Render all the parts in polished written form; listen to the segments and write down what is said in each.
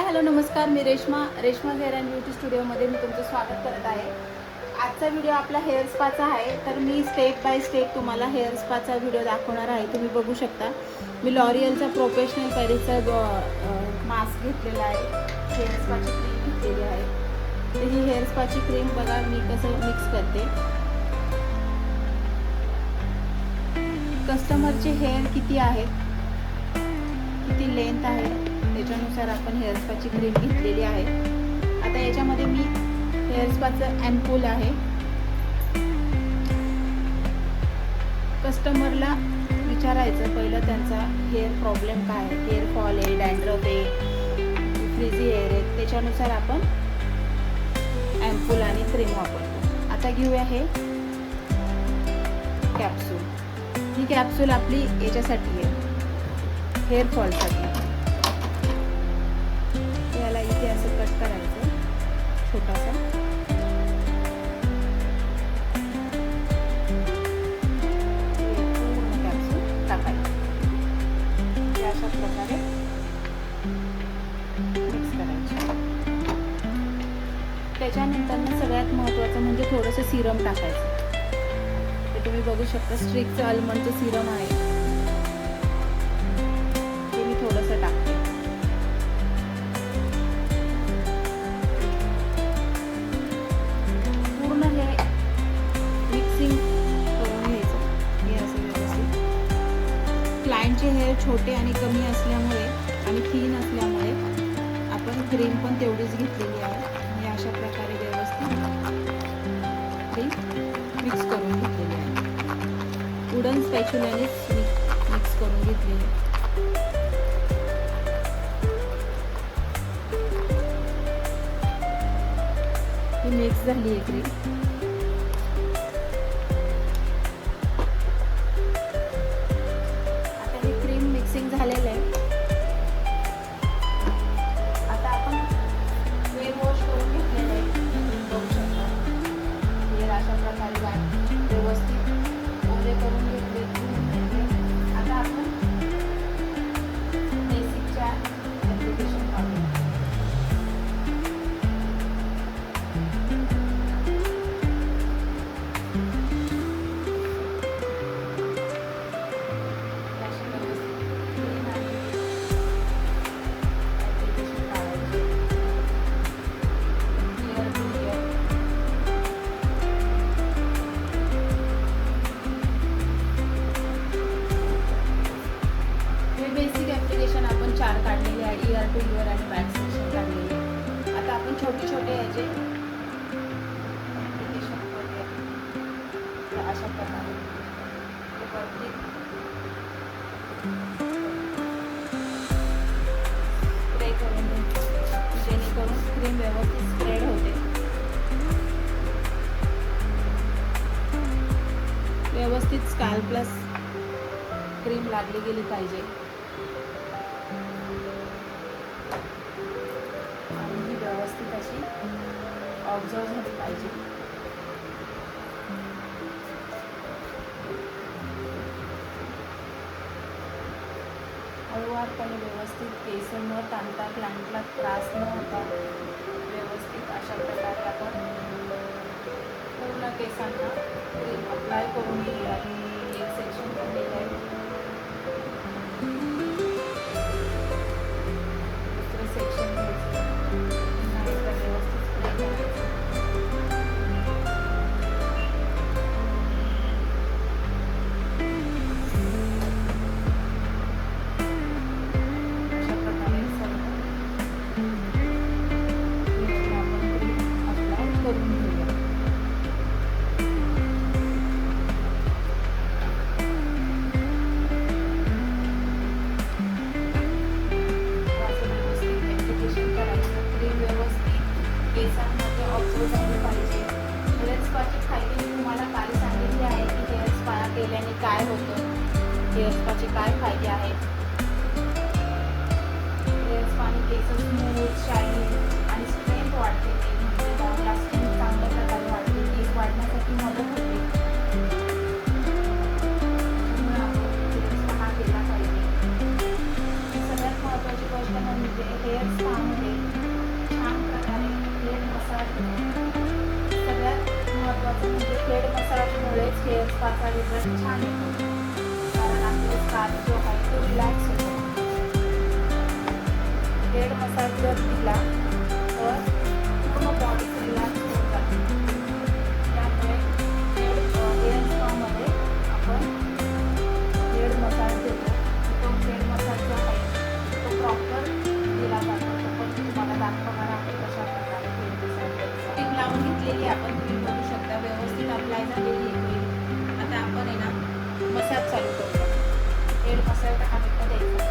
Hello नमस्कार, मी Reshma hair and beauty स्टुडिओमध्ये मी तुमचं स्वागत करत आहे. आजचा व्हिडिओ आपला हेअर स्पाचा आहे. तर मी स्टेप बाय स्टेप तुम्हाला हेअर स्पाचा व्हिडिओ दाखवणार आहे. तुम्ही बघू शकता मी लॉरियलचा प्रोफेशनल पॅरिसचा मास्क घेतलेला आहे. हेअर स्पाची क्रीम घेतलेली आहे. तर ही हेअर स्पाची क्रीम बघा मी कसं मिक्स करते. कस्टमरचे हेअर किती आहेत, किती लेंथ आहे त्याच्यानुसार आपण हेअर स्पाची क्रीम घेतलेली आहे. आता याच्यामध्ये मी हेअर स्पाचं अँपूल आहे. कस्टमरला विचारायचं पहिलं त्यांचा हेअर प्रॉब्लेम काय आहे, हेअर फॉल आहे, डॅन्ड्रफ आहे, फ्रिझी हेअर आहे, त्याच्यानुसार आपण अँपूल आणि क्रीम वापरतो. आता घेऊया हे कॅप्सूल. ही कॅप्सूल आपली याच्यासाठी आहे, हेअर फॉलसाठी. याला इथे असं कट करायचं छोटासा. पूर्ण कॅप्सूल टाकायचं. अशा प्रकारे मिक्स करायचं. त्याच्यानंतर सगळ्यात महत्त्वाचं म्हणजे थोडंसं सिरम टाकायचं. ते तुम्ही बघू शकता स्ट्रिक्सचं आल्मंडचं सिरम आहे, ते मी थोडंसं टाकते. पूर्ण हे मिक्सिंग करून घ्यायचं. हे असं व्यवस्थित. क्लायंटचे हेअर छोटे आणि कमी असल्यामुळे आणि थिन असल्यामुळे आपण क्रीम पण तेवढीच घेतलेली आहे. आणि अशा प्रकारे व्यवस्थित क्रीम मिक्स करून घेतलेली आहे. वुडन स्पॅच्युलानेच मिक्स करून घेतलेली आहे. ही मिक्स झाली आहे क्रीम. आता हे क्रीम मिक्सिंग झालेलं आहे. आता आपण हेअर वॉश करून घेतलेलं आहे. बघू शकता हेअर अशा प्रकारे व्यवस्थित ओले करून घेतले. आता आपण बेसिकच्या ॲप्लिकेशन पाहूया. बेसिक ॲप्लिकेशन आपण 4 काढलेले आहे, इयर टू इयर आणि बॅक सेक्शन काढलेले. आता आपण छोटे छोटे याचे ॲप्लिकेशन करूया. अशा प्रकारे स्प्रे करून जेणेकरून क्रीम व्यवस्थित स्प्रेड होते. व्यवस्थित स्कॅल्पला क्रीम लागली गेली पाहिजे. आणि ही व्यवस्थित अशी ऑब्झर्व झाली पाहिजे. हळूवारपणे व्यवस्थित केस न ताणता, क्लायंटला त्रास न होता व्यवस्थित अशा प्रकारे आपण पूर्ण केसांना क्रीम अप्लाय करून घेऊया. एक सेक्शन केलेलं आहे, दुसरं सेक्शन घ्यायचं. एकदा व्यवस्थित स्प्रे करायचं. अशा प्रकारे सर्व आपण क्रीम अप्लाय करून घेऊया. केसांमध्ये ऑब्झर्व झाले पाहिजे. हेअर स्पाची फायदे मी तुम्हाला काल सांगितले आहे की हेअर स्पा केल्याने काय होतं, हेअर स्पाचे काय फायदे आहेत. हेअर स्पाने केस स्मूथ, शायनिंग आणि स्ट्रेंथ वाढते. म्हणजे लॉंग लास्टिंग चांगल्या प्रकारे वाढते. केस वाढण्यासाठी मदत होते. त्यामुळे आपण हेअर स्पा केला पाहिजे. सगळ्यात महत्त्वाची गोष्ट म्हणजे हेअर स्पामध्ये स्पाचा रिझल्ट छान येतो, कारण आपला स्काल्प जो आहे तो रिलॅक्स होतो. हेड मसाज जर दिला तर पूर्ण बॉडी रिलॅक्स होऊन जाते. त्यामुळे हेअर स्पामध्ये आपण हेड मसाज देतो. तो हेड मसाज जो आहे तो प्रॉपर दिला जातो. तो पण तुम्हाला दाखवणार आहे कशा प्रकारे हेड मसाज द्यायचा. टीप लावून घेतलेली आपण तुम्ही बघू शकता, व्यवस्थित अप्लाय झालेली आहे. आता आपण आहे ना मसाज चालू करूया. हेड मसाज 10 मिनिटं द्यायचा.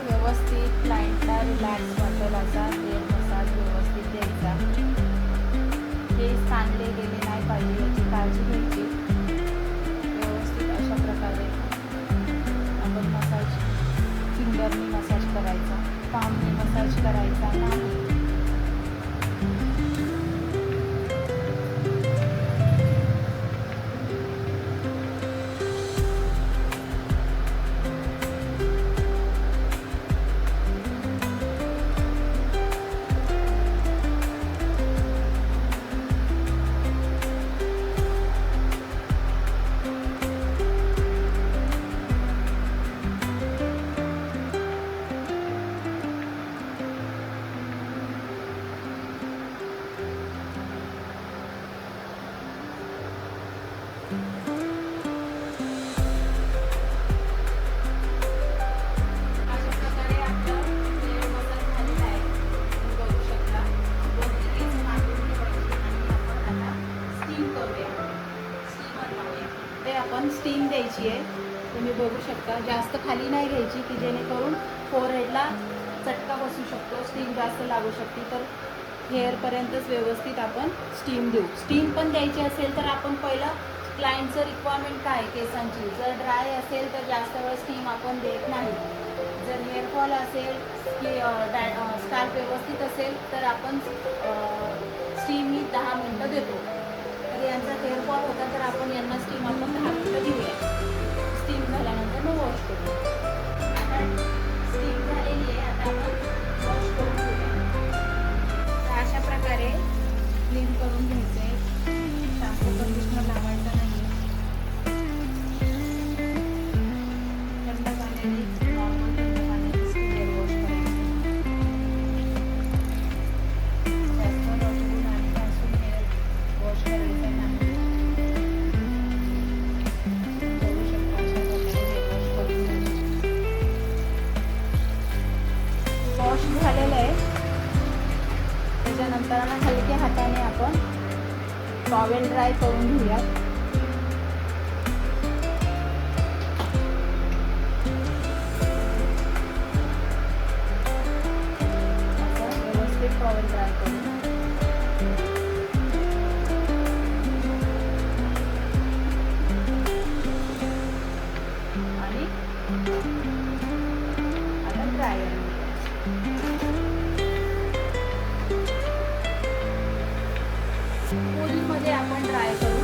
व्यवस्थित क्लायंटला रिलॅक्स वाटेल असा हेअर मसाज व्यवस्थित द्यायचा. केस ताणले गेले नाही पाहिजे याची काळजी घ्यायची. व्यवस्थित अशा प्रकारे आपण मसाज फिंगरनी मसाज करायचा, पामनी मसाज करायचा नाही. आपण स्टीम द्यायची आहे. तुम्ही बघू शकता, जास्त खाली नाही घ्यायची की जेणेकरून फोरहेडला चटका बसू शकतो, स्टीम जास्त लागू शकते. तर हेअरपर्यंतच व्यवस्थित आपण स्टीम देऊ. स्टीम पण द्यायची असेल तर आपण पहिलं क्लायंटचं रिक्वायरमेंट काय केसांची, जर ड्राय असेल तर जास्त वेळ स्टीम आपण देत नाही. जर हेअरफॉल असेल की स्काल्प व्यवस्थित असेल तर आपण स्टीम ही 10 मिनिटं देतो. तर यांचा हेअरफॉल होता तर आपण यांना स्टीम आपण 10 मिनिटं देऊया. स्टीम झाल्यानंतर मग वॉश करू. आता स्टीम झालेली आहे, आता आपण वॉश करून घेऊया. तर अशा प्रकारे क्लीन करून घ्यायचे. शॅम्पू कंडिशनर लावायचं नाही. थंड पाण्याने नॉर्मल थंड पाण्याने हेअर वॉश करायचं. जास्त रगडून आणि घासून हेअर वॉश करायचं नाही. बघू शकता अशा प्रकारे हेअर वॉश करून घ्यायचं. वॉश झालेलं आहे. त्याच्यानंतर हलक्या हाताने आपण टॉवेल ड्राय करून घेऊयात. व्यवस्थित टॉवेल ड्राय करून आणि आता ड्रायर पूलमध्ये आपण ड्राय करू.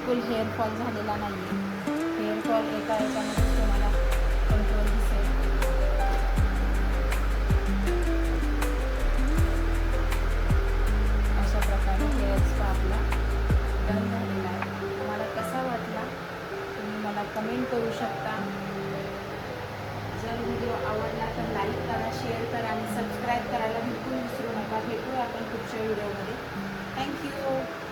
बिलकुल हेअरफॉल झालेला नाही आहे. हेअरफॉल एका याच्यामध्येच तुम्हाला कंट्रोल दिसेल. अशा प्रकारे हेअर स्पा आपला डन झालेला आहे. तुम्हाला कसा वाटला तुम्ही मला कमेंट करू शकता. जर व्हिडिओ आवडला तर लाईक करा, शेअर करा आणि सबस्क्राईब करायला बिलकुल विसरू नका. भेटूया आपण पुढच्या व्हिडिओमध्ये. थँक्यू.